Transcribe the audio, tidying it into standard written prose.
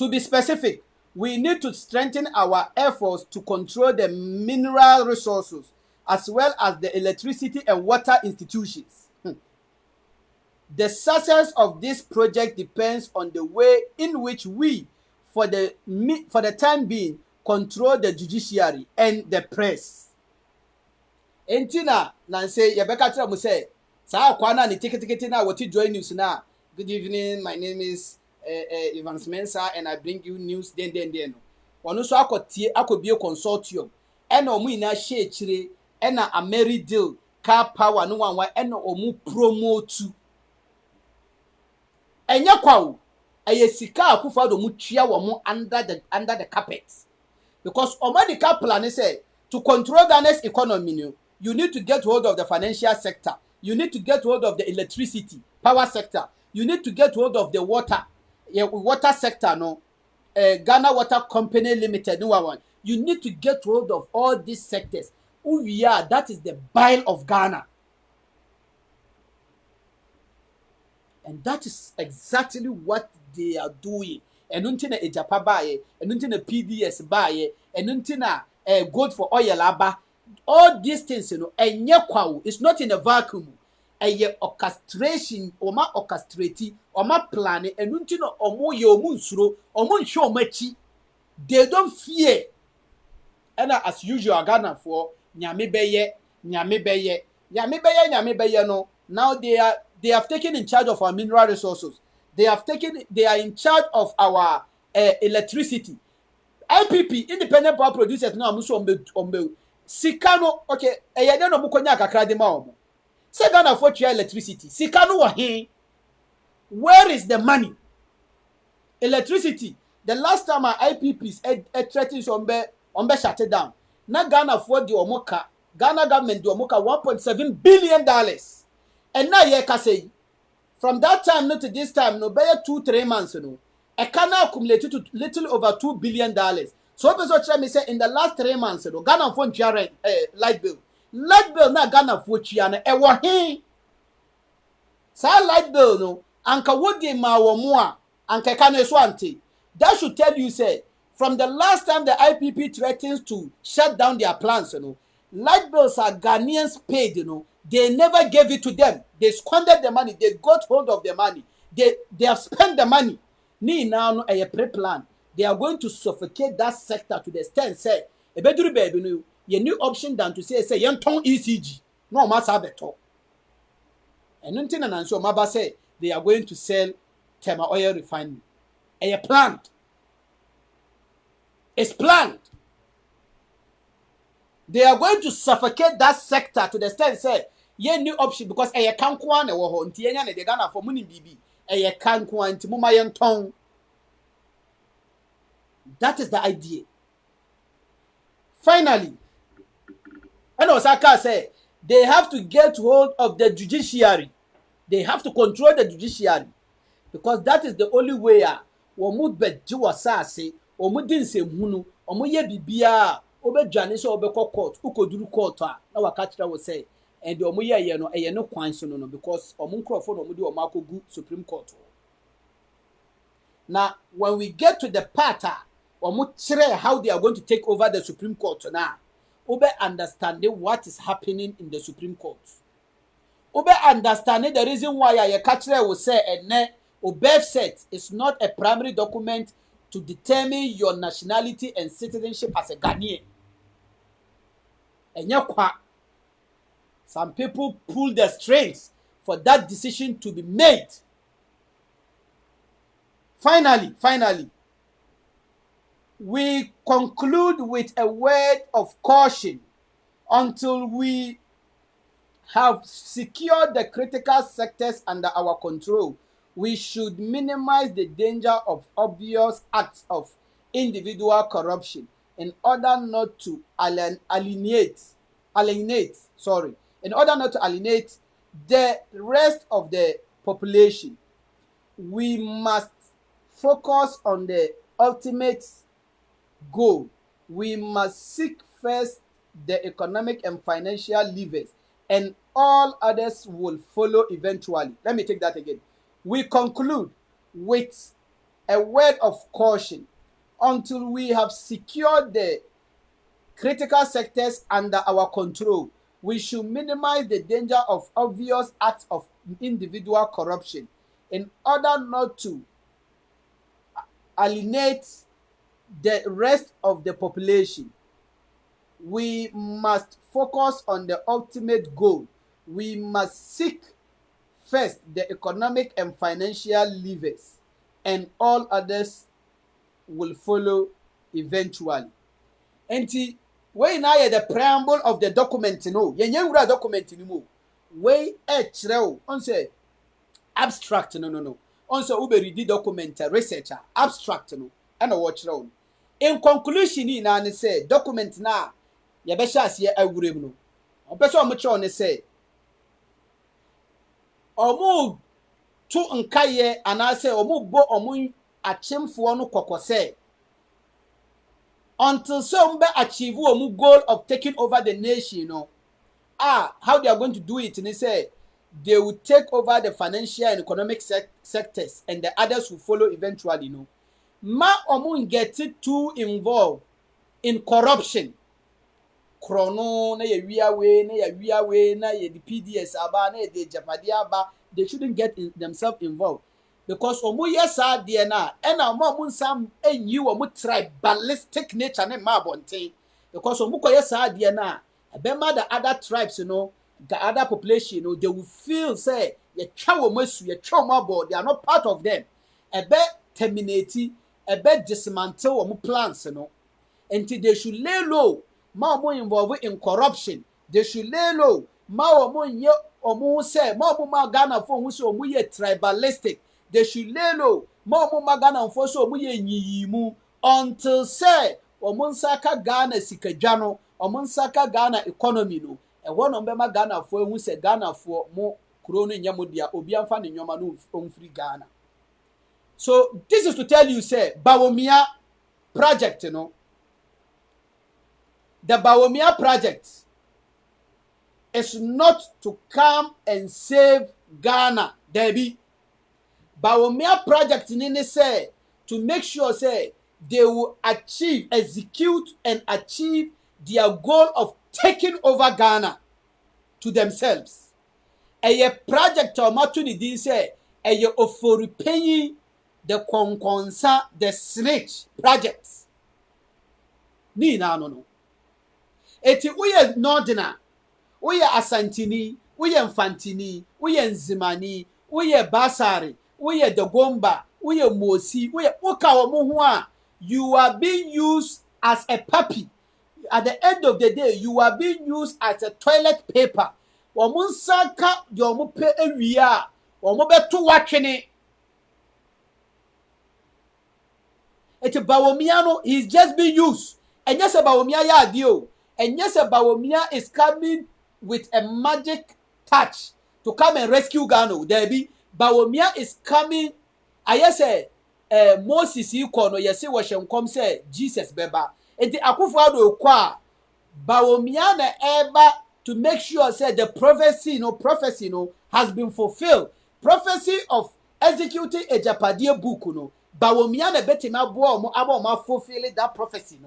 To be specific, we need to strengthen our efforts to control the mineral resources as well as the electricity and water institutions. The success of this project depends on the way in which we, for the time being, control the judiciary and the press. Entina Nancy Yabeka Muse, Sa Kwana ni tiketi na what you join news na. Good evening, my name is Evans Mensah and I bring you news den. Ono so akobie consortium. Ena omu ina share chire, ena Amerideal, car power no one ena omu promote. Enya kwawo eye sika akufa do mu tua wo mu under the carpet, because omadical plan say to control Ghana's economy you need to get hold of the financial sector, you need to get hold of the electricity power sector, you need to get hold of the water sector Ghana Water Company Limited no one. You need to get hold of all these sectors. Who we are, that is the bile of Ghana. And that is exactly what they are doing. And until AGYAPA buy, and until PDS buy, and until gold for oil aba, all these things, and yakwa is not in a vacuum. A orchestration, or ma orchestrate, or ma plan, and until omo yomun suro, omun show mechi, they don't fear. And as usual, Ghana for nyame beye no. Now they have taken in charge of our mineral resources. They are in charge of our electricity. IPP, Independent Power Producers, now muso ombe sikano okay. Eyade no mukonya kakra de ma omo. Say Ghana for electricity. Sikano wa he. Where is the money? Electricity. The last time our IPPs threatened ombe shut it down. Now Ghana for the omoka. Ghana government the omoka $1.7 billion. And now ye can say from that time to this time be 2-3 months a Ghana accumulated to little over $2 billion. So person try me say in the last 3 months Ghana phone light bill na Ghana for chiana e wo he sa light bill no anka wodi ma wo mo a anka ka no so ante. That should tell you say from the last time the IPP threatens to shut down their plants light bills are Ghanaians paid they never gave it to them. They squandered the money. They got hold of the money. They have spent the money. Ni now a pre-plan. They are going to suffocate that sector to the extent say a better baby your new option than to say young ton ECG. No matter better. And nothing and so Maba say they are going to sell Tema oil refinery. A plant. It's planned. They are going to suffocate that sector to the extent say ye new option because a can't kwan e wo ho nti enya ne de Ghana for money bibi e can't kwan nti muma ye nton. That is the idea. Finally, and Osaka say they have to get hold of the judiciary. They have to control the judiciary because that is the only way womu beji wasase omu din se hunu omu ye bibia obedwane so obekọ court ukoduru court na waka kira wo say and the omu ye no eye no kwan so no because omu nkrofo no omu di omu akogu Supreme Court. Now when we get to the part omu kire how they are going to take over the Supreme Court now obe understanding what is happening in the Supreme Court. Obe understanding the reason why ye kire wo say ene birth set is not a primary document to determine your nationality and citizenship as a Ghanaian. And some people pull the strings for that decision to be made. Finally, we conclude with a word of caution. Until we have secured the critical sectors under our control, we should minimize the danger of obvious acts of individual corruption in order not to alienate the rest of the population. We must focus on the ultimate goal. We must seek first the economic and financial levers, and all others will follow eventually. Let me take that again. We conclude with a word of caution. Until we have secured the critical sectors under our control, we should minimize the danger of obvious acts of individual corruption in order not to alienate the rest of the population. We must focus on the ultimate goal. We must seek first the economic and financial levers, and all others will follow eventually. Enti, wey na yɛ the preamble of the document no, yɛnyɛ wura document ni mu. Wey kyerɛ o, on sɛ abstract no. On sɛ wobɛredi document researcher abstract no, ɛna wɔkyerɛ o. In conclusion ni na ne sɛ document na yɛbɛhyɛ aseɛ awura mu no. Ɔpɛ sɛ ɔmo kyerɛ ne sɛ ɔmo to nkaeɛ anaasɛ ɔmo bɔ ɔmo akyemfoɔ no kɔkɔ sɛ until some achieve ɔmo goal of taking over the nation, how they are going to do it, and they say they will take over the financial and economic sectors, and the others will follow eventually. Ma ɔmo get too involved in corruption. Chrono na ye wiawe na ye the PDS aba na ye the AGYAPADE aba. They shouldn't get themselves involved, because omo yesa de na ena omo nsam enyi omo tribalistic nature ne ma bonten, because omo koyesa de na ebema the other tribes, the other population, they will feel say ye twa omo asu ye twa omo abo, they are not part of them. Ebe terminate, ebe dismantle omo plans, until they should lay low. Ma omo involved in corruption. They should lay low. Ma omo nye omo say ma omo ma Ghana for who say omo ye tribalistic. They should lay low. Ma omo ma Ghana for so omo ye nyiyimu until say omo nsaka Ghana sikadwano, omo nsaka Ghana economy no. E won ombe ma Ghana for who say Ghana for mo kuro no nya mo dia obi amfa ne nyoma no omfiri Ghana. So this is to tell you say Bawumia project, the Bawumia project is not to come and save Ghana. Debbie. Bawumia project nini say to make sure say they will execute and achieve their goal of taking over Ghana to themselves. A project or matuni say a oforipenyi the konkonsa the snitch projects. Ni na no. Eti uye Nordina, uye Asantini, uye Mfantini, uye Nzimani, uye Basari, uye Dogomba, uye Mosi, uye Ukawamuhua. You are being used as a puppy. At the end of the day, you are being used as a toilet paper. Wamunsaka yomupe ewia, wamubetu wachene. Eti Bawumia no, he's just being used. And yes, Bawumia ya dio. And yes, Bawumia is coming with a magic touch to come and rescue Ghana. Debbie, Bawumia is coming. I say, Moses Yukono, yes, Washem come say, Jesus Beba. And the Akufado Kwa, Bawumia na eba to make sure say the prophecy, has been fulfilled. Prophecy of executing AGYAPADE book, Bawumia na betima bo mo abo ma fulfill that prophecy,